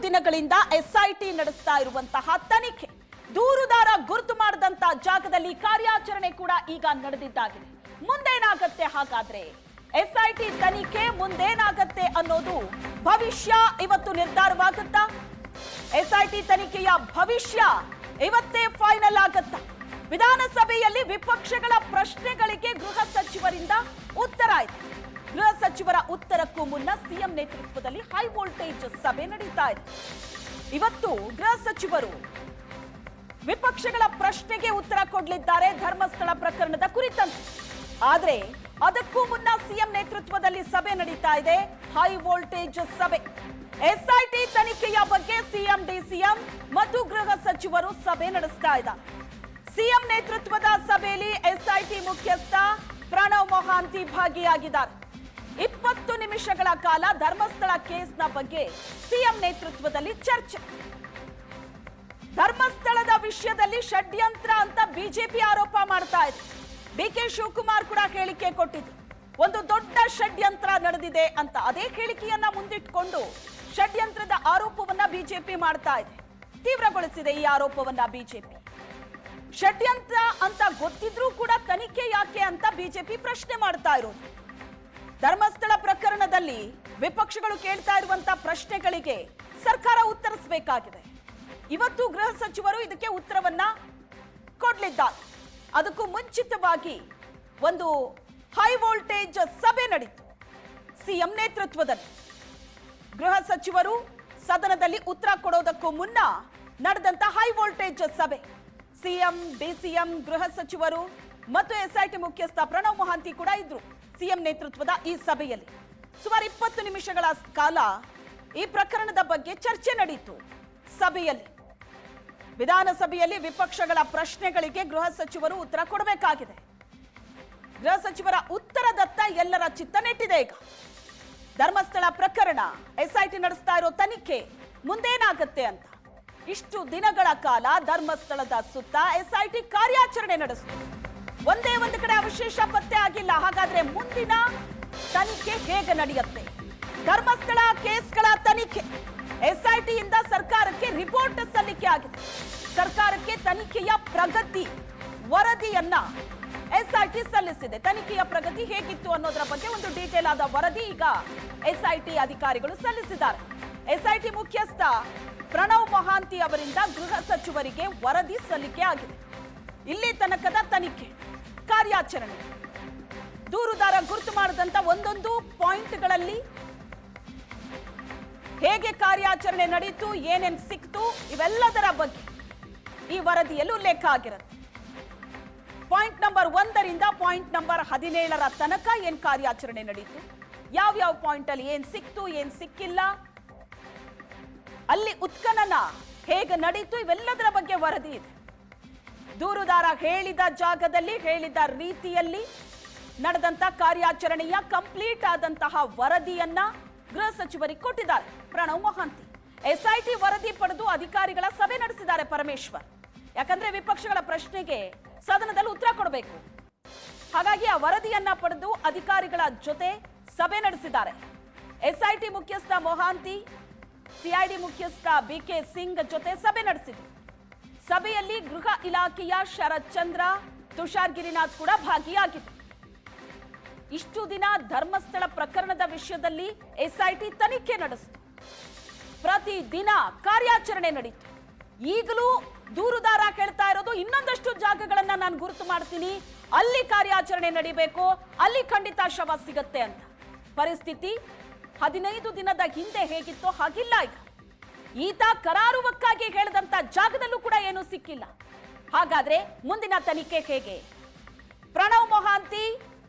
ದಿನಗಳಿಂದ ಎಸ್ಐಟಿ ನಡೆಸ್ತಾ ಇರುವಂತಹ ತನಿಖೆ ದೂರುದಾರ ಗುರುತು ಮಾಡಿದಂತ ಜಾಗದಲ್ಲಿ ಕಾರ್ಯಾಚರಣೆ ಕೂಡ ಈಗ ನಡೆದಿದ್ದಾಗಿದೆ. ಮುಂದೇನಾಗತ್ತೆ ಹಾಗಾದ್ರೆ ಎಸ್ಐಟಿ ತನಿಖೆ ಮುಂದೇನಾಗತ್ತೆ ಅನ್ನೋದು ಭವಿಷ್ಯ ಇವತ್ತು ನಿರ್ಧಾರವಾಗುತ್ತಾ? ಎಸ್ಐಟಿ ತನಿಖೆಯ ಭವಿಷ್ಯ ಇವತ್ತೇ ಫೈನಲ್ ಆಗುತ್ತಾ? ವಿಧಾನಸಭೆಯಲ್ಲಿ ವಿಪಕ್ಷಗಳ ಪ್ರಶ್ನೆಗಳಿಗೆ ಗೃಹ ಸಚಿವರಿಂದ ಉತ್ತರ ಇದೆ. ಗೃಹ ಸಚಿವರ ಉತ್ತರಕ್ಕೂ ಮುನ್ನ ಸಿಎಂ ನೇತೃತ್ವದಲ್ಲಿ ಹೈ ವೋಲ್ಟೇಜ್ ಸಭೆ ನಡೀತಾ ಇದೆ. ಇವತ್ತು ಗೃಹ ಸಚಿವರು ವಿಪಕ್ಷಗಳ ಪ್ರಶ್ನೆಗೆ ಉತ್ತರ ಕೊಡಲಿದ್ದಾರೆ ಧರ್ಮಸ್ಥಳ ಪ್ರಕರಣದ ಕುರಿತಂತೆ. ಆದ್ರೆ ಅದಕ್ಕೂ ಮುನ್ನ ಸಿಎಂ ನೇತೃತ್ವದಲ್ಲಿ ಸಭೆ ನಡೀತಾ ಇದೆ, ಹೈ ವೋಲ್ಟೇಜ್ ಸಭೆ. ಎಸ್ಐಟಿ ತನಿಖೆಯ ಬಗ್ಗೆ ಸಿಎಂ ಡಿಸಿಎಂ ಮತ್ತು ಗೃಹ ಸಚಿವರು ಸಭೆ ನಡೆಸ್ತಾ ಇದ್ದಾರೆ. ಸಿಎಂ ನೇತೃತ್ವದ ಸಭೆಯಲ್ಲಿ ಎಸ್ಐಟಿ ಮುಖ್ಯಸ್ಥ ಪ್ರಣವ್ ಮೊಹಾಂತಿ ಭಾಗಿಯಾಗಿದ್ದಾರೆ. 20 ನಿಮಿಷಗಳ ಕಾಲ ಧರ್ಮಸ್ಥಳ ಕೇಸ್ನ ಬಗ್ಗೆ ಸಿಎಂ ನೇತೃತ್ವದಲ್ಲಿ ಚರ್ಚೆ. ಧರ್ಮಸ್ಥಳದ ವಿಷಯದಲ್ಲಿ ಷಡ್ಯಂತ್ರ ಅಂತ ಬಿಜೆಪಿ ಆರೋಪ ಮಾಡ್ತಾ ಇದೆ. ಡಿಕೆ ಶಿವಕುಮಾರ್ ಕೂಡ ಹೇಳಿಕೆ ಕೊಟ್ಟಿದ್ರು, ಒಂದು ದೊಡ್ಡ ಷಡ್ಯಂತ್ರ ನಡೆದಿದೆ ಅಂತ. ಅದೇ ಹೇಳಿಕೆಯನ್ನ ಮುಂದಿಟ್ಕೊಂಡು ಷಡ್ಯಂತ್ರದ ಆರೋಪವನ್ನ ಬಿಜೆಪಿ ಮಾಡ್ತಾ ಇದೆ, ತೀವ್ರಗೊಳಿಸಿದೆ ಈ ಆರೋಪವನ್ನ ಬಿಜೆಪಿ. ಷಡ್ಯಂತ್ರ ಅಂತ ಗೊತ್ತಿದ್ರೂ ಕೂಡ ತನಿಖೆ ಯಾಕೆ ಅಂತ ಬಿಜೆಪಿ ಪ್ರಶ್ನೆ ಮಾಡ್ತಾ ಇರೋದು. ಧರ್ಮಸ್ಥಳ ಪ್ರಕರಣದಲ್ಲಿ ವಿಪಕ್ಷಗಳು ಕೇಳ್ತಾ ಇರುವಂತಹ ಪ್ರಶ್ನೆಗಳಿಗೆ ಸರ್ಕಾರ ಉತ್ತರಿಸಬೇಕಾಗಿದೆ. ಇವತ್ತು ಗೃಹ ಸಚಿವರು ಇದಕ್ಕೆ ಉತ್ತರವನ್ನ ಕೊಡಲಿದ್ದಾರೆ. ಅದಕ್ಕೂ ಮುಂಚಿತವಾಗಿ ಒಂದು ಹೈ ವೋಲ್ಟೇಜ್ ಸಭೆ ನಡೀತು ಸಿಎಂ ನೇತೃತ್ವದಲ್ಲಿ. ಗೃಹ ಸಚಿವರು ಸದನದಲ್ಲಿ ಉತ್ತರ ಕೊಡೋದಕ್ಕೂ ಮುನ್ನ ನಡೆದಂತ ಹೈ ವೋಲ್ಟೇಜ್ ಸಭೆ. ಸಿಎಂ ಡಿಸಿಎಂ ಗೃಹ ಸಚಿವರು ಮತ್ತು ಎಸ್ಐಟಿ ಮುಖ್ಯಸ್ಥ ಪ್ರಣವ್ ಮೊಹಾಂತಿ ಕೂಡ ಇದ್ರು ಸಿಎಂ ನೇತೃತ್ವದ ಈ ಸಭೆಯಲ್ಲಿ. ಸುಮಾರು 20 ನಿಮಿಷಗಳ ಕಾಲ ಈ ಪ್ರಕರಣದ ಬಗ್ಗೆ ಚರ್ಚೆ ನಡೆಯಿತು ಸಭೆಯಲ್ಲಿ. ವಿಧಾನಸಭೆಯಲ್ಲಿ ವಿಪಕ್ಷಗಳ ಪ್ರಶ್ನೆಗಳಿಗೆ ಗೃಹ ಸಚಿವರು ಉತ್ತರ ಕೊಡಬೇಕಾಗಿದೆ. ಗೃಹ ಸಚಿವರ ಉತ್ತರದತ್ತ ಎಲ್ಲರ ಚಿತ್ತ ನೆಟ್ಟಿದೆ. ಈಗ ಧರ್ಮಸ್ಥಳ ಪ್ರಕರಣ, ಎಸ್ಐಟಿ ನಡೆಸ್ತಾ ಇರೋ ತನಿಖೆ ಮುಂದೇನಾಗತ್ತೆ ಅಂತ. ಇಷ್ಟು ದಿನಗಳ ಕಾಲ ಧರ್ಮಸ್ಥಳದ ಸುತ್ತ ಎಸ್ಐಟಿ ಕಾರ್ಯಾಚರಣೆ ನಡೆಸಿತು. ಒಂದೇ ಒಂದು ಕಡೆ ಅವಶೇಷ ಪತ್ತೆ ಆಗಿಲ್ಲ. ಹಾಗಾದ್ರೆ ಮುಂದಿನ ತನಿಖೆ ಹೇಗೆ ನಡೆಯುತ್ತೆ? ಧರ್ಮಸ್ಥಳ ಕೇಸ್ಗಳ ತನಿಖೆ ಎಸ್ಐಟಿಯಿಂದ ಸರ್ಕಾರಕ್ಕೆ ರಿಪೋರ್ಟ್ ಸಲ್ಲಿಕೆ ಆಗಿದೆ. ಸರ್ಕಾರಕ್ಕೆ ತನಿಖೆಯ ಪ್ರಗತಿ ವರದಿಯನ್ನ ಎಸ್ಐಟಿ ಸಲ್ಲಿಸಿದೆ. ತನಿಖೆಯ ಪ್ರಗತಿ ಹೇಗಿತ್ತು ಅನ್ನೋದರ ಬಗ್ಗೆ ಒಂದು ಡೀಟೇಲ್ ಆದ ವರದಿ ಈಗ ಎಸ್ಐಟಿ ಅಧಿಕಾರಿಗಳು ಸಲ್ಲಿಸಿದ್ದಾರೆ. ಎಸ್ಐಟಿ ಮುಖ್ಯಸ್ಥ ಪ್ರಣವ್ ಮೊಹಾಂತಿ ಅವರಿಂದ ಗೃಹ ಸಚಿವರಿಗೆ ವರದಿ ಸಲ್ಲಿಕೆ ಆಗಿದೆ. ಇಲ್ಲಿ ತನಕದ ತನಿಖೆ ಕಾರ್ಯಾಚರಣೆ, ದೂರುದಾರ ಗುರುತು ಮಾಡಿದಂತ ಒಂದೊಂದು ಪಾಯಿಂಟ್ಗಳಲ್ಲಿ ಹೇಗೆ ಕಾರ್ಯಾಚರಣೆ ನಡೆಯಿತು, ಏನೇನ್ ಸಿಕ್ತು, ಇವೆಲ್ಲದರ ಬಗ್ಗೆ ಈ ವರದಿಯಲ್ಲಿ ಉಲ್ಲೇಖ ಆಗಿರುತ್ತೆ. ಪಾಯಿಂಟ್ ನಂಬರ್ 1ರಿಂದ ಪಾಯಿಂಟ್ ನಂಬರ್ 17ರ ತನಕ ಏನ್ ಕಾರ್ಯಾಚರಣೆ ನಡೆಯಿತು, ಯಾವ ಪಾಯಿಂಟ್ ಅಲ್ಲಿ ಏನ್ ಸಿಕ್ತು, ಏನ್ ಸಿಕ್ಕಿಲ್ಲ, ಅಲ್ಲಿ ಉತ್ಖನನ ಹೇಗೆ ನಡೀತು, ಇವೆಲ್ಲದರ ಬಗ್ಗೆ ವರದಿ ಇದೆ. ದೂರುದಾರ ಹೇಳಿದ ಜಾಗದಲ್ಲಿ ಹೇಳಿದ ರೀತಿಯಲ್ಲಿ ನಡೆದಂತ ಕಾರ್ಯಾಚರಣೆಯ ಕಂಪ್ಲೀಟ್ ಆದಂತಹ ವರದಿಯನ್ನ ಗೃಹ ಸಚಿವರಿಗೆ ಕೊಟ್ಟಿದ್ದಾರೆ ಪ್ರಣವ್ ಮೊಹಾಂತಿ. ಎಸ್ಐಟಿ ವರದಿ ಪಡೆದು ಅಧಿಕಾರಿಗಳ ಸಭೆ ನಡೆಸಿದ್ದಾರೆ ಪರಮೇಶ್ವರ್. ಯಾಕಂದ್ರೆ ವಿಪಕ್ಷಗಳ ಪ್ರಶ್ನೆಗೆ ಸದನದಲ್ಲಿ ಉತ್ತರ ಕೊಡಬೇಕು. ಹಾಗಾಗಿ ಆ ವರದಿಯನ್ನ ಪಡೆದು ಅಧಿಕಾರಿಗಳ ಜೊತೆ ಸಭೆ ನಡೆಸಿದ್ದಾರೆ. ಎಸ್ಐಟಿ ಮುಖ್ಯಸ್ಥ ಮೊಹಾಂತಿ, ಸಿಐಡಿ ಮುಖ್ಯಸ್ಥ ಬಿಕೆ ಸಿಂಗ್ ಜೊತೆ ಸಭೆ ನಡೆಸಿದ್ರು. ಸಭೆಯಲ್ಲಿ ಗೃಹ ಇಲಾಖೆಯ ಶರತ್ ಚಂದ್ರ, ತುಷಾರ್ ಗಿರಿನಾಥ್ ಕೂಡ ಭಾಗಿಯಾಗಿದ್ದರು. ಇಷ್ಟು ದಿನ ಧರ್ಮಸ್ಥಳ ಪ್ರಕರಣದ ವಿಷಯದಲ್ಲಿ ಎಸ್ಐಟಿ ತನಿಖೆ ನಡೆಸಿತು. ಪ್ರತಿ ದಿನ ಕಾರ್ಯಾಚರಣೆ ನಡೀತು. ಈಗಲೂ ದೂರುದಾರ ಕೇಳ್ತಾ ಇರೋದು ಇನ್ನೊಂದಷ್ಟು ಜಾಗಗಳನ್ನ ನಾನು ಗುರುತು ಮಾಡ್ತೀನಿ, ಅಲ್ಲಿ ಕಾರ್ಯಾಚರಣೆ ನಡೀಬೇಕು, ಅಲ್ಲಿ ಖಂಡಿತ ಶವ ಸಿಗತ್ತೆ ಅಂತ. ಪರಿಸ್ಥಿತಿ 15 ದಿನದ ಹಿಂದೆ ಹೇಗಿತ್ತೋ ಹಾಗಿಲ್ಲ. ಈಗ ಈತ ಕರಾರುವಕ್ಕಾಗಿ ಹೇಳಿದಂತ ಜಾಗದಲ್ಲೂ ಕೂಡ ಏನೂ ಸಿಕ್ಕಿಲ್ಲ. ಹಾಗಾದ್ರೆ ಮುಂದಿನ ತನಿಖೆ ಹೇಗೆ? ಪ್ರಣವ್ ಮೊಹಾಂತಿ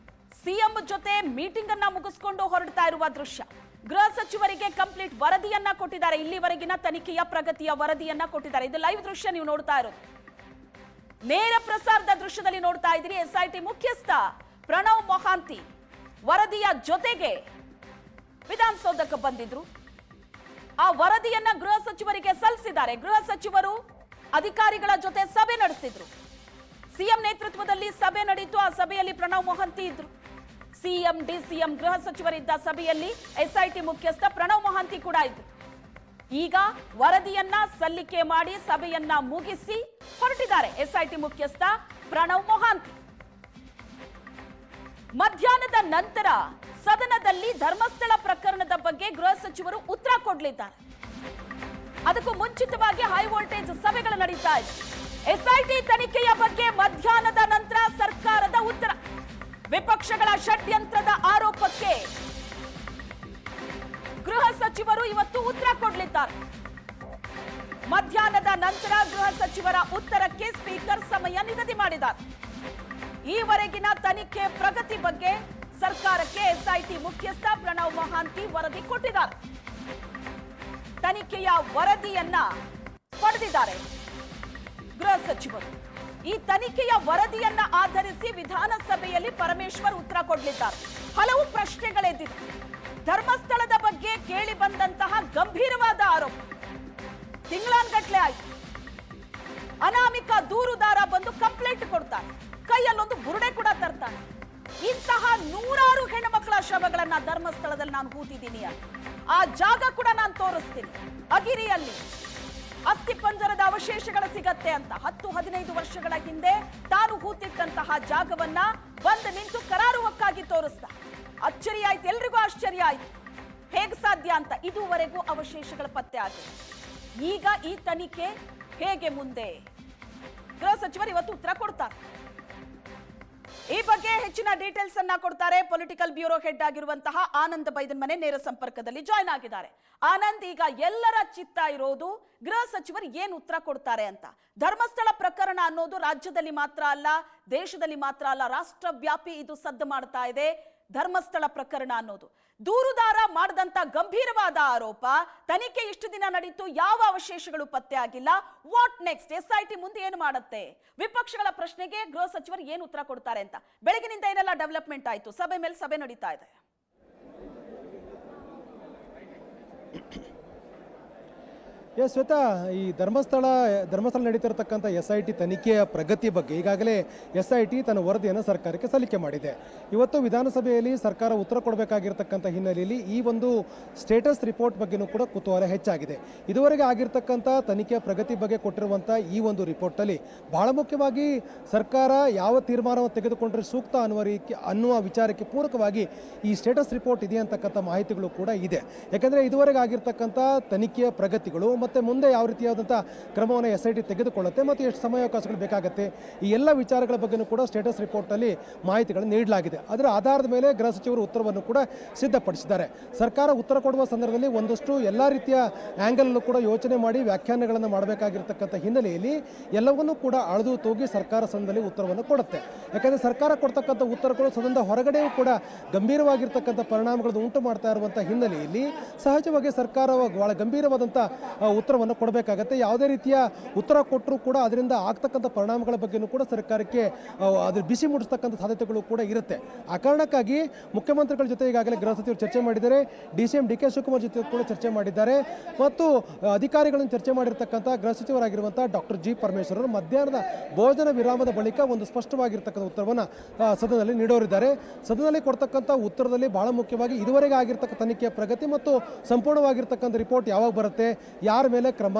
ಸಿಎಂ ಜೊತೆ ಮೀಟಿಂಗ್ ಅನ್ನ ಮುಗಿಸ್ಕೊಂಡು ಹೊರಡ್ತಾ ಇರುವ ದೃಶ್ಯ. ಗೃಹ ಸಚಿವರಿಗೆ ಕಂಪ್ಲೀಟ್ ವರದಿಯನ್ನ ಕೊಟ್ಟಿದ್ದಾರೆ. ಇಲ್ಲಿವರೆಗಿನ ತನಿಖೆಯ ಪ್ರಗತಿಯ ವರದಿಯನ್ನ ಕೊಟ್ಟಿದ್ದಾರೆ. ಇದು ಲೈವ್ ದೃಶ್ಯ ನೀವು ನೋಡ್ತಾ ಇರೋದು. ನೇರ ಪ್ರಸಾರದ ದೃಶ್ಯದಲ್ಲಿ ನೋಡ್ತಾ ಇದ್ದೀರಿ. ಎಸ್ಐಟಿ ಮುಖ್ಯಸ್ಥ ಪ್ರಣವ್ ಮೊಹಾಂತಿ ವರದಿಯ ಜೊತೆಗೆ ವಿಧಾನಸೌಧಕ್ಕೆ ಬಂದಿದ್ರು. ಆ ವರದಿಯನ್ನ ಗೃಹ ಸಚಿವರಿಗೆ ಸಲ್ಲಿಸಿದ್ದಾರೆ. ಗೃಹ ಸಚಿವರು ಅಧಿಕಾರಿಗಳ ಜೊತೆ ಸಭೆ ನಡೆಸಿದ್ರು. ಸಿಎಂ ನೇತೃತ್ವದಲ್ಲಿ ಸಭೆ ನಡೆಯಿತು. ಆ ಸಭೆಯಲ್ಲಿ ಪ್ರಣವ್ ಮೊಹಾಂತಿ ಇದ್ರು. ಸಿಎಂ ಡಿಸಿಎಂ ಗೃಹ ಸಚಿವರಿದ್ದ ಸಭೆಯಲ್ಲಿ ಎಸ್ಐಟಿ ಮುಖ್ಯಸ್ಥ ಪ್ರಣವ್ ಮೊಹಾಂತಿ ಕೂಡ ಇದ್ರು. ಈಗ ವರದಿಯನ್ನ ಸಲ್ಲಿಕೆ ಮಾಡಿ ಸಭೆಯನ್ನ ಮುಗಿಸಿ ಹೊರಟಿದ್ದಾರೆ ಎಸ್ಐಟಿ ಮುಖ್ಯಸ್ಥ ಪ್ರಣವ್ ಮೊಹಾಂತಿ. ಮಧ್ಯಾಹ್ನದ ನಂತರ ಸದನದಲ್ಲಿ ಧರ್ಮಸ್ಥಳ ಪ್ರಕರಣದ ಬಗ್ಗೆ ಗೃಹ ಸಚಿವರು ಉತ್ತರ ಕೊಡಲಿದ್ದಾರೆ. ಅದಕ್ಕೂ ಮುಂಚಿತವಾಗಿ ಹೈ ವೋಲ್ಟೇಜ್ ಸಭೆಗಳು ನಡೀತಾ ಇದೆ. ಎಸ್ಐಟಿ ತನಿಖೆಯ ಬಗ್ಗೆ ಮಧ್ಯಾಹ್ನದ ನಂತರ ಸರ್ಕಾರದ ಉತ್ತರ. ವಿಪಕ್ಷಗಳ ಷಡ್ಯಂತ್ರದ ಆರೋಪಕ್ಕೆ ಗೃಹ ಸಚಿವರು ಇವತ್ತು ಉತ್ತರ ಕೊಡಲಿದ್ದಾರೆ. ಮಧ್ಯಾಹ್ನದ ನಂತರ ಗೃಹ ಸಚಿವರ ಉತ್ತರಕ್ಕೆ ಸ್ಪೀಕರ್ ಸಮಯ ನಿಗದಿ ಮಾಡಿದ್ದಾರೆ. ಈವರೆಗಿನ ತನಿಖೆ ಪ್ರಗತಿ ಬಗ್ಗೆ ಸರ್ಕಾರಕ್ಕೆ ಎಸ್ಐಟಿ ಮುಖ್ಯಸ್ಥ ಪ್ರಣವ್ ಮೊಹಾಂತಿ ವರದಿ ಕೊಟ್ಟಿದ್ದಾರೆ. ತನಿಖೆಯ ವರದಿಯನ್ನ ಪಡೆದಿದ್ದಾರೆ ಗೃಹ ಸಚಿವರು. ಈ ತನಿಖೆಯ ವರದಿಯನ್ನ ಆಧರಿಸಿ ವಿಧಾನಸಭೆಯಲ್ಲಿ ಪರಮೇಶ್ವರ್ ಉತ್ತರ ಕೊಡಲಿದ್ದಾರೆ. ಹಲವು ಪ್ರಶ್ನೆಗಳೆದ್ದಿದೆ. ಧರ್ಮಸ್ಥಳದ ಬಗ್ಗೆ ಕೇಳಿ ಬಂದಂತಹ ಗಂಭೀರವಾದ ಆರೋಪ ತಿಂಗಳಾನ್ಗಟ್ಲೆ ಆಯ್ತು. ಅನಾಮಿಕ ದೂರುದಾರ ಬಂದು ಕಂಪ್ಲೇಂಟ್ ಕೊಡ್ತಾರೆ, ಕೈಯಲ್ಲೊಂದು ಬುರುಡೆ ಕೂಡ ತರ್ತಾನೆ. ಇಂತಹ ನೂರಾರು ಹೆಣ್ಣುಮಕ್ಕಳ ಶವಗಳನ್ನ ಧರ್ಮಸ್ಥಳದಲ್ಲಿ ನಾನು ಹೂತಿದ್ದೀನಿ, ಆ ಜಾಗ ಕೂಡ ನಾನು ತೋರಿಸ್ತೀನಿ. ಅಗಿರಿಯಲ್ಲಿ ಅಸ್ಥಿ ಪಂಜರದ ಅವಶೇಷಗಳು ಸಿಗತ್ತೆ ಅಂತ 10-15 ವರ್ಷಗಳ ಹಿಂದೆ ತಾನು ಹೂತಿಟ್ಟಂತಹ ಜಾಗವನ್ನ ಬಂದು ನಿಂತು ಕರಾರುವಕ್ಕಾಗಿ ತೋರಿಸ್ತಾ. ಅಚ್ಚರಿ ಆಯ್ತು, ಎಲ್ರಿಗೂ ಆಶ್ಚರ್ಯ ಆಯ್ತು. ಹೇಗೆ ಸಾಧ್ಯ ಅಂತ. ಇದುವರೆಗೂ ಅವಶೇಷಗಳ ಪತ್ತೆ ಆಗಿದೆ. ಈಗ ಈ ತನಿಖೆ ಹೇಗೆ ಮುಂದೆ? ಗೃಹ ಸಚಿವರು ಇವತ್ತು ಉತ್ತರ ಕೊಡ್ತಾರೆ. ಈ ಬಗ್ಗೆ ಹೆಚ್ಚಿನ ಡೀಟೇಲ್ಸ್ ಅನ್ನ ಕೊಡ್ತಾರೆ ಪೊಲಿಟಿಕಲ್ ಬ್ಯೂರೋ ಹೆಡ್ ಆಗಿರುವಂತಹ ಆನಂದ್ ಬೈದನ್ ಮನೆ ನೇರ ಸಂಪರ್ಕದಲ್ಲಿ ಜಾಯ್ನ್ ಆಗಿದ್ದಾರೆ. ಆನಂದ್, ಈಗ ಎಲ್ಲರ ಚಿತ್ತ ಇರೋದು ಗೃಹ ಸಚಿವರು ಏನು ಉತ್ತರ ಕೊಡ್ತಾರೆ ಅಂತ. ಧರ್ಮಸ್ಥಳ ಪ್ರಕರಣ ಅನ್ನೋದು ರಾಜ್ಯದಲ್ಲಿ ಮಾತ್ರ ಅಲ್ಲ, ದೇಶದಲ್ಲಿ ಮಾತ್ರ ಅಲ್ಲ, ರಾಷ್ಟ್ರವ್ಯಾಪಿ ಇದು ಸದ್ದು ಮಾಡ್ತಾ ಇದೆ. ಧರ್ಮಸ್ಥಳ ಪ್ರಕರಣ ಅನ್ನೋದು ದೂರುದಾರ ಮಾಡಿದಂತ ಗಂಭೀರವಾದ ಆರೋಪ. ತನಿಖೆ ಇಷ್ಟು ದಿನ ನಡೀತು, ಯಾವ ಅವಶೇಷಗಳು ಪತ್ತೆ ಆಗಿಲ್ಲ. What next? ಎಸ್ಐಟಿ ಮುಂದೆ ಏನು ಮಾಡುತ್ತೆ? ವಿಪಕ್ಷಗಳ ಪ್ರಶ್ನೆಗೆ ಗೃಹ ಸಚಿವರು ಏನು ಉತ್ತರ ಕೊಡ್ತಾರೆ ಅಂತ. ಬೆಳಗಿನಿಂದ ಏನೆಲ್ಲ ಡೆವಲಪ್ಮೆಂಟ್ ಆಯ್ತು? ಸಭೆ ಮೇಲೆ ಸಭೆ ನಡೀತಾ ಇದೆ. ಶ್ವೇತಾ, ಈ ಧರ್ಮಸ್ಥಳ ನಡೀತಿರತಕ್ಕಂಥ ಎಸ್ಐಟಿ ತನಿಖೆಯ ಪ್ರಗತಿ ಬಗ್ಗೆ ಈಗಾಗಲೇ ಎಸ್ಐಟಿ ತನ್ನ ವರದಿಯನ್ನು ಸರ್ಕಾರಕ್ಕೆ ಸಲ್ಲಿಕೆ ಮಾಡಿದೆ. ಇವತ್ತು ವಿಧಾನಸಭೆಯಲ್ಲಿ ಸರ್ಕಾರ ಉತ್ತರ ಕೊಡಬೇಕಾಗಿರ್ತಕ್ಕಂಥ ಹಿನ್ನೆಲೆಯಲ್ಲಿ ಈ ಒಂದು ಸ್ಟೇಟಸ್ ರಿಪೋರ್ಟ್ ಬಗ್ಗೆನೂ ಕೂಡ ಕುತೂಹಲ ಹೆಚ್ಚಾಗಿದೆ. ಇದುವರೆಗೆ ಆಗಿರ್ತಕ್ಕಂಥ ತನಿಖೆಯ ಪ್ರಗತಿ ಬಗ್ಗೆ ಕೊಟ್ಟಿರುವಂಥ ಈ ಒಂದು ರಿಪೋರ್ಟಲ್ಲಿ ಬಹಳ ಮುಖ್ಯವಾಗಿ ಸರ್ಕಾರ ಯಾವ ತೀರ್ಮಾನವನ್ನು ತೆಗೆದುಕೊಂಡ್ರೆ ಸೂಕ್ತ ಅನ್ನುವ ವಿಚಾರಕ್ಕೆ ಪೂರಕವಾಗಿ ಈ ಸ್ಟೇಟಸ್ ರಿಪೋರ್ಟ್ ಇದೆ ಅಂತಕ್ಕಂಥ ಮಾಹಿತಿಗಳು ಕೂಡ ಇದೆ. ಯಾಕೆಂದರೆ ಇದುವರೆಗೆ ಆಗಿರ್ತಕ್ಕಂಥ ತನಿಖೆಯ ಪ್ರಗತಿಗಳು ಮತ್ತು ಮುಂದೆ ಯಾವ ರೀತಿಯಾದಂಥ ಕ್ರಮವನ್ನು ಎಸ್ಐಟಿ ತೆಗೆದುಕೊಳ್ಳುತ್ತೆ ಮತ್ತು ಎಷ್ಟು ಸಮಯಾವಕಾಶಗಳು ಬೇಕಾಗುತ್ತೆ, ಈ ಎಲ್ಲ ವಿಚಾರಗಳ ಬಗ್ಗೆಯೂ ಕೂಡ ಸ್ಟೇಟಸ್ ರಿಪೋರ್ಟಲ್ಲಿ ಮಾಹಿತಿಗಳನ್ನು ನೀಡಲಾಗಿದೆ. ಅದರ ಆಧಾರದ ಮೇಲೆ ಗೃಹ ಸಚಿವರು ಉತ್ತರವನ್ನು ಕೂಡ ಸಿದ್ಧಪಡಿಸಿದ್ದಾರೆ. ಸರ್ಕಾರ ಉತ್ತರ ಕೊಡುವ ಸಂದರ್ಭದಲ್ಲಿ ಒಂದಷ್ಟು ಎಲ್ಲ ರೀತಿಯ ಆ್ಯಂಗಲಲ್ಲೂ ಕೂಡ ಯೋಚನೆ ಮಾಡಿ ವ್ಯಾಖ್ಯಾನಗಳನ್ನು ಮಾಡಬೇಕಾಗಿರ್ತಕ್ಕಂಥ ಹಿನ್ನೆಲೆಯಲ್ಲಿ ಎಲ್ಲವನ್ನೂ ಕೂಡ ಅಳೆದು ತೂಗಿ ಸರ್ಕಾರ ಸದನದಲ್ಲಿ ಉತ್ತರವನ್ನು ಕೊಡುತ್ತೆ. ಯಾಕಂದರೆ ಸರ್ಕಾರ ಕೊಡ್ತಕ್ಕಂಥ ಉತ್ತರಗಳು ಸದನದ ಹೊರಗಡೆಯೂ ಕೂಡ ಗಂಭೀರವಾಗಿರ್ತಕ್ಕಂಥ ಪರಿಣಾಮಗಳನ್ನು ಉಂಟು ಮಾಡ್ತಾ ಇರುವಂಥ ಹಿನ್ನೆಲೆಯಲ್ಲಿ ಸಹಜವಾಗಿ ಸರ್ಕಾರ ಬಹಳ ಗಂಭೀರವಾದಂಥ ಉತ್ತರವನ್ನು ಕೊಡಬೇಕಾಗತ್ತೆ. ಯಾವುದೇ ರೀತಿಯ ಉತ್ತರ ಕೊಟ್ಟರೂ ಕೂಡ ಅದರಿಂದ ಆಗ್ತಕ್ಕಂಥ ಪರಿಣಾಮಗಳ ಬಗ್ಗೆಯೂ ಕೂಡ ಸರ್ಕಾರಕ್ಕೆ ಅದ್ರ ಬಿಸಿ ಮೂಡಿಸ್ತಕ್ಕಂಥ ಸಾಧ್ಯತೆಗಳು ಕೂಡ ಇರುತ್ತೆ. ಆ ಕಾರಣಕ್ಕಾಗಿ ಮುಖ್ಯಮಂತ್ರಿಗಳ ಜೊತೆ ಈಗಾಗಲೇ ಗೃಹ ಸಚಿವರು ಚರ್ಚೆ ಮಾಡಿದ್ದಾರೆ. DCM DK ಶಿವಕುಮಾರ್ ಜೊತೆ ಕೂಡ ಚರ್ಚೆ ಮಾಡಿದ್ದಾರೆ. ಮತ್ತು ಅಧಿಕಾರಿಗಳನ್ನು ಚರ್ಚೆ ಮಾಡಿರ್ತಕ್ಕಂಥ ಗೃಹ ಸಚಿವರಾಗಿರುವಂಥ ಡಾಕ್ಟರ್ G. ಪರಮೇಶ್ವರ್ ಅವರು ಮಧ್ಯಾಹ್ನದ ಭೋಜನ ವಿರಾಮದ ಬಳಿಕ ಒಂದು ಸ್ಪಷ್ಟವಾಗಿರ್ತಕ್ಕಂಥ ಉತ್ತರವನ್ನು ಸದನದಲ್ಲಿ ನೀಡೋರಿದ್ದಾರೆ. ಸದನದಲ್ಲಿ ಕೊಡ್ತಕ್ಕಂಥ ಉತ್ತರದಲ್ಲಿ ಬಹಳ ಮುಖ್ಯವಾಗಿ ಇದುವರೆಗೆ ಆಗಿರ್ತಕ್ಕಂಥ ತನಿಖೆಯ ಪ್ರಗತಿ ಮತ್ತು ಸಂಪೂರ್ಣವಾಗಿರ್ತಕ್ಕಂಥ ರಿಪೋರ್ಟ್ ಯಾವಾಗ ಬರುತ್ತೆ, ಯಾರ ಮೇಲೆ ಕ್ರಮ,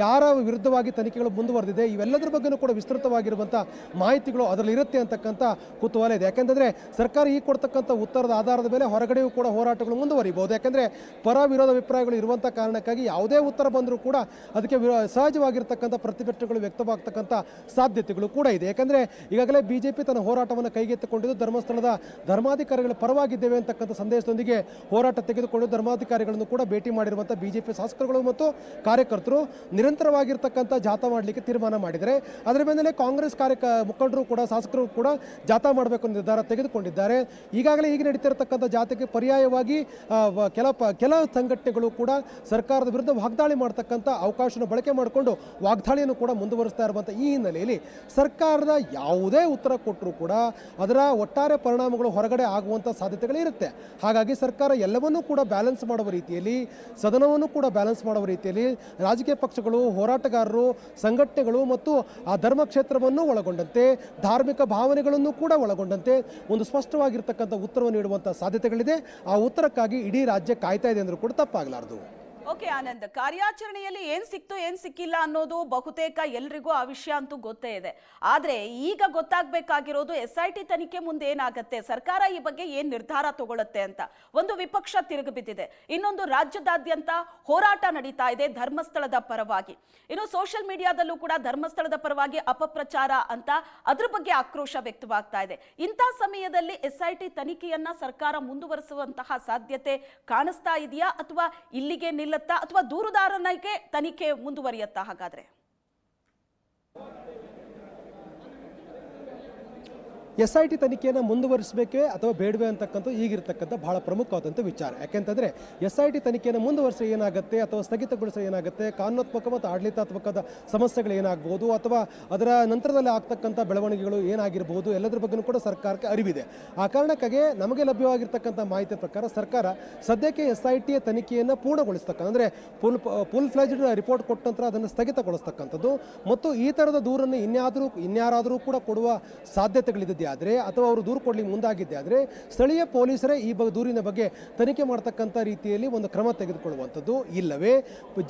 ಯಾರ ವಿರುದ್ಧವಾಗಿ ತನಿಖೆಗಳು ಮುಂದುವರೆದಿದೆ, ಇವೆಲ್ಲದರ ಬಗ್ಗೆಯೂ ಕೂಡ ವಿಸ್ತೃತವಾಗಿರುವಂಥ ಮಾಹಿತಿಗಳು ಅದರಲ್ಲಿ ಇರುತ್ತೆ ಅಂತಕ್ಕಂಥ ಕುತೂಹಲ ಇದೆ. ಯಾಕೆಂದರೆ ಸರ್ಕಾರ ಈಗ ಕೊಡ್ತಕ್ಕಂಥ ಉತ್ತರದ ಆಧಾರದ ಮೇಲೆ ಹೊರಗಡೆಯೂ ಕೂಡ ಹೋರಾಟಗಳು ಮುಂದುವರಿಬಹುದು. ಯಾಕೆಂದರೆ ಪರ ವಿರೋಧ ಅಭಿಪ್ರಾಯಗಳು ಇರುವಂಥ ಕಾರಣಕ್ಕಾಗಿ ಯಾವುದೇ ಉತ್ತರ ಬಂದರೂ ಕೂಡ ಅದಕ್ಕೆ ಸಹಜವಾಗಿರ್ತಕ್ಕಂಥ ಪ್ರತಿಭಟನೆಗಳು ವ್ಯಕ್ತವಾಗ್ತಕ್ಕಂಥ ಸಾಧ್ಯತೆಗಳು ಕೂಡ ಇದೆ. ಯಾಕೆಂದರೆ ಈಗಾಗಲೇ BJP ತನ್ನ ಹೋರಾಟವನ್ನು ಕೈಗೆತ್ತಿಕೊಂಡಿದ್ದು ಧರ್ಮಸ್ಥಳದ ಧರ್ಮಾಧಿಕಾರಿಗಳ ಪರವಾಗಿದ್ದೇವೆ ಅಂತಕ್ಕಂಥ ಸಂದೇಶದೊಂದಿಗೆ ಹೋರಾಟ ತೆಗೆದುಕೊಂಡು ಧರ್ಮಾಧಿಕಾರಿಗಳನ್ನು ಕೂಡ ಭೇಟಿ ಮಾಡಿರುವಂಥ BJP ಶಾಸಕರುಗಳು ಮತ್ತು ಕಾರ್ಯಕರ್ತರು ನಿರಂತರವಾಗಿರ್ತಕ್ಕಂಥ ಜಾಥಾ ಮಾಡಲಿಕ್ಕೆ ತೀರ್ಮಾನ ಮಾಡಿದರೆ. ಅದರ ಮೇಲೆ ಕಾಂಗ್ರೆಸ್ ಮುಖಂಡರು ಕೂಡ ಶಾಸಕರು ಕೂಡ ಜಾಥಾ ಮಾಡಬೇಕು ನಿರ್ಧಾರ ತೆಗೆದುಕೊಂಡಿದ್ದಾರೆ. ಈಗಾಗಲೇ ಈಗ ನಡೀತಿರತಕ್ಕಂಥ ಜಾಥಾಕ್ಕೆ ಪರ್ಯಾಯವಾಗಿ ಕೆಲ ಸಂಘಟನೆಗಳು ಕೂಡ ಸರ್ಕಾರದ ವಿರುದ್ಧ ವಾಗ್ದಾಳಿ ಮಾಡತಕ್ಕಂಥ ಅವಕಾಶವನ್ನು ಬಳಕೆ ಮಾಡಿಕೊಂಡು ವಾಗ್ದಾಳಿಯನ್ನು ಕೂಡ ಮುಂದುವರಿಸ್ತಾ ಇರುವಂಥ ಈ ಹಿನ್ನೆಲೆಯಲ್ಲಿ ಸರ್ಕಾರದ ಯಾವುದೇ ಉತ್ತರ ಕೊಟ್ಟರೂ ಕೂಡ ಅದರ ಒಟ್ಟಾರೆ ಪರಿಣಾಮಗಳು ಹೊರಗಡೆ ಆಗುವಂಥ ಸಾಧ್ಯತೆಗಳು ಇರುತ್ತೆ. ಹಾಗಾಗಿ ಸರ್ಕಾರ ಎಲ್ಲವನ್ನೂ ಕೂಡ ಬ್ಯಾಲೆನ್ಸ್ ಮಾಡುವ ರೀತಿಯಲ್ಲಿ, ಸದನವನ್ನು ಕೂಡ ಬ್ಯಾಲೆನ್ಸ್ ಮಾಡುವ ರೀತಿಯಲ್ಲಿ ರಾಜಕೀಯ ಪಕ್ಷಗಳು, ಹೋರಾಟಗಾರರು, ಸಂಘಟನೆಗಳು ಮತ್ತು ಆ ಧರ್ಮ ಕ್ಷೇತ್ರವನ್ನು ಒಳಗೊಂಡಂತೆ ಧಾರ್ಮಿಕ ಭಾವನೆಗಳನ್ನು ಕೂಡ ಒಳಗೊಂಡಂತೆ ಒಂದು ಸ್ಪಷ್ಟವಾಗಿರ್ತಕ್ಕಂಥ ಉತ್ತರವನ್ನು ನೀಡುವಂಥ ಸಾಧ್ಯತೆಗಳಿದೆ. ಆ ಉತ್ತರಕ್ಕಾಗಿ ಇಡೀ ರಾಜ್ಯ ಕಾಯ್ತಾ ಇದೆ ಅಂದರೂ ಕೂಡ ತಪ್ಪಾಗಲಾರದು. ಓಕೆ ಆನಂದ್, ಕಾರ್ಯಾಚರಣೆಯಲ್ಲಿ ಏನ್ ಸಿಕ್ತು ಏನ್ ಸಿಕ್ಕಿಲ್ಲ ಅನ್ನೋದು ಬಹುತೇಕ ಎಲ್ರಿಗೂ ಆ ವಿಷಯ ಅಂತೂ ಗೊತ್ತೇ ಇದೆ. ಆದ್ರೆ ಈಗ ಗೊತ್ತಾಗ್ಬೇಕಾಗಿರೋದು SIT ತನಿಖೆ ಮುಂದೆ ಏನಾಗತ್ತೆ, ಸರ್ಕಾರ ಈ ಬಗ್ಗೆ ಏನ್ ನಿರ್ಧಾರ ತಗೊಳುತ್ತೆ ಅಂತ. ಒಂದು ವಿಪಕ್ಷ ತಿರುಗಿ ಬಿದ್ದಿದೆ, ಇನ್ನೊಂದು ರಾಜ್ಯದಾದ್ಯಂತ ಹೋರಾಟ ನಡೀತಾ ಇದೆ ಧರ್ಮಸ್ಥಳದ ಪರವಾಗಿ. ಇನ್ನು ಸೋಷಿಯಲ್ ಮೀಡಿಯಾದಲ್ಲೂ ಕೂಡ ಧರ್ಮಸ್ಥಳದ ಪರವಾಗಿ ಅಪಪ್ರಚಾರ ಅಂತ ಅದ್ರ ಬಗ್ಗೆ ಆಕ್ರೋಶ ವ್ಯಕ್ತವಾಗ್ತಾ ಇದೆ. ಇಂಥ ಸಮಯದಲ್ಲಿ SIT ತನಿಖೆಯನ್ನ ಸರ್ಕಾರ ಮುಂದುವರಿಸುವಂತಹ ಸಾಧ್ಯತೆ ಕಾಣಿಸ್ತಾ ಇದೆಯಾ, ಅಥವಾ ಇಲ್ಲಿಗೆ ನಿಲ್ಲುತ್ತಾ, ಅಥವಾ ದೂರುದಾರನಿಗೆ ತನಿಖೆ ಮುಂದುವರಿಯುತ್ತಾ? ಹಾಗಾದ್ರೆ SIT ತನಿಖೆಯನ್ನು ಮುಂದುವರಿಸಬೇಕೇ ಅಥವಾ ಬೇಡವೇ ಅಂತಕ್ಕಂಥ ಈಗಿರ್ತಕ್ಕಂಥ ಬಹಳ ಪ್ರಮುಖವಾದಂಥ ವಿಚಾರ. ಯಾಕೆಂತಂದರೆ SIT ತನಿಖೆಯನ್ನು ಮುಂದುವರಿಸಿದ್ರೆ ಏನಾಗುತ್ತೆ ಅಥವಾ ಸ್ಥಗಿತಗೊಳಿಸಿದ್ರೆ ಏನಾಗುತ್ತೆ, ಕಾನೂನಾತ್ಮಕ ಮತ್ತು ಆಡಳಿತಾತ್ಮಕದ ಸಮಸ್ಯೆಗಳು ಏನಾಗಬಹುದು ಅಥವಾ ಅದರ ನಂತರದಲ್ಲಿ ಆಗ್ತಕ್ಕಂಥ ಬೆಳವಣಿಗೆಗಳು ಏನಾಗಿರ್ಬೋದು ಎಲ್ಲದರ ಬಗ್ಗೆಯೂ ಕೂಡ ಸರ್ಕಾರಕ್ಕೆ ಅರಿವಿದೆ. ಆ ಕಾರಣಕ್ಕಾಗಿ ನಮಗೆ ಲಭ್ಯವಾಗಿರ್ತಕ್ಕಂಥ ಮಾಹಿತಿ ಪ್ರಕಾರ ಸರ್ಕಾರ ಸದ್ಯಕ್ಕೆ SIT ತನಿಖೆಯನ್ನು ಪೂರ್ಣಗೊಳಿಸ್ತಕ್ಕಂಥ ಅಂದರೆ ಫುಲ್ ಫ್ಲೆಜ್ಡ್ ರಿಪೋರ್ಟ್ ಕೊಟ್ಟ ನಂತರ ಅದನ್ನು ಸ್ಥಗಿತಗೊಳಿಸ್ತಕ್ಕಂಥದ್ದು ಮತ್ತು ಈ ಥರದ ದೂರನ್ನು ಇನ್ಯಾರಾದರೂ ಕೂಡ ಕೊಡುವ ಸಾಧ್ಯತೆಗಳಿದೆ ಆದರೆ ಅಥವಾ ಅವರು ದೂರು ಕೊಡಲಿಕ್ಕೆ ಮುಂದಾಗಿದ್ದೆ ಆದರೆ ಸ್ಥಳೀಯ ಪೊಲೀಸರೇ ಈ ದೂರಿನ ಬಗ್ಗೆ ತನಿಖೆ ಮಾಡತಕ್ಕಂಥ ರೀತಿಯಲ್ಲಿ ಒಂದು ಕ್ರಮ ತೆಗೆದುಕೊಳ್ಳುವಂಥದ್ದು, ಇಲ್ಲವೇ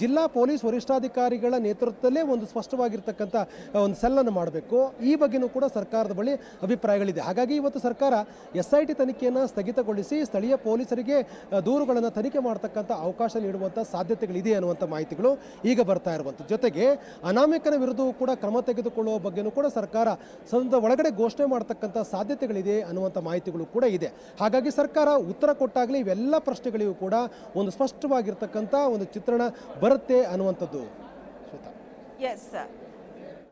ಜಿಲ್ಲಾ ಪೊಲೀಸ್ ವರಿಷ್ಠಾಧಿಕಾರಿಗಳ ನೇತೃತ್ವದಲ್ಲೇ ಒಂದು ಸ್ಪಷ್ಟವಾಗಿರ್ತಕ್ಕಂಥ ಒಂದು ಸೆಲ್ಲನ್ನು ಮಾಡಬೇಕು. ಈ ಬಗ್ಗೆಯೂ ಕೂಡ ಸರ್ಕಾರದ ಬಳಿ ಅಭಿಪ್ರಾಯಗಳಿದೆ. ಹಾಗಾಗಿ ಇವತ್ತು ಸರ್ಕಾರ SIT ತನಿಖೆಯನ್ನು ಸ್ಥಗಿತಗೊಳಿಸಿ ಸ್ಥಳೀಯ ಪೊಲೀಸರಿಗೆ ದೂರುಗಳನ್ನು ತನಿಖೆ ಮಾಡತಕ್ಕಂಥ ಅವಕಾಶ ನೀಡುವಂಥ ಸಾಧ್ಯತೆಗಳಿದೆ ಅನ್ನುವಂಥ ಮಾಹಿತಿಗಳು ಈಗ ಬರ್ತಾ ಇರುವಂಥದ್ದು. ಜೊತೆಗೆ ಅನಾಮಿಕನ ವಿರುದ್ಧವೂ ಕೂಡ ಕ್ರಮ ತೆಗೆದುಕೊಳ್ಳುವ ಬಗ್ಗೆಯೂ ಕೂಡ ಸರ್ಕಾರ ಸದನದ ಒಳಗಡೆ ಘೋಷಣೆ ಮಾಡತಕ್ಕಂಥ ಸಾಧ್ಯತೆಗಳಿದೆ ಅನ್ನುವಂಥ ಮಾಹಿತಿಗಳು ಕೂಡ ಇದೆ. ಹಾಗಾಗಿ ಸರ್ಕಾರ ಉತ್ತರ ಕೊಟ್ಟಾಗಲೇ ಇವೆಲ್ಲ ಪ್ರಶ್ನೆಗಳಿಗೂ ಕೂಡ ಒಂದು ಸ್ಪಷ್ಟವಾಗಿರ್ತಕ್ಕಂಥ ಒಂದು ಚಿತ್ರಣ ಬರುತ್ತೆ ಅನ್ನುವಂಥದ್ದು. Shweta. S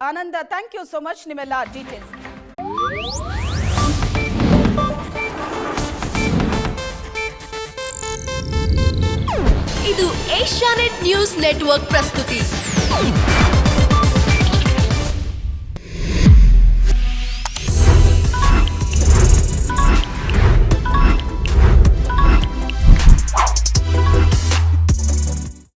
Anand, thank you so much ನಿಮ್ಮೆಲ್ಲ ಡೀಟೇಲ್ಸ್. ಇದು ಏಷ್ಯಾನೆಟ್ ನ್ಯೂಸ್ ನೆಟ್ವರ್ಕ್ ಪ್ರಸ್ತುತಿ.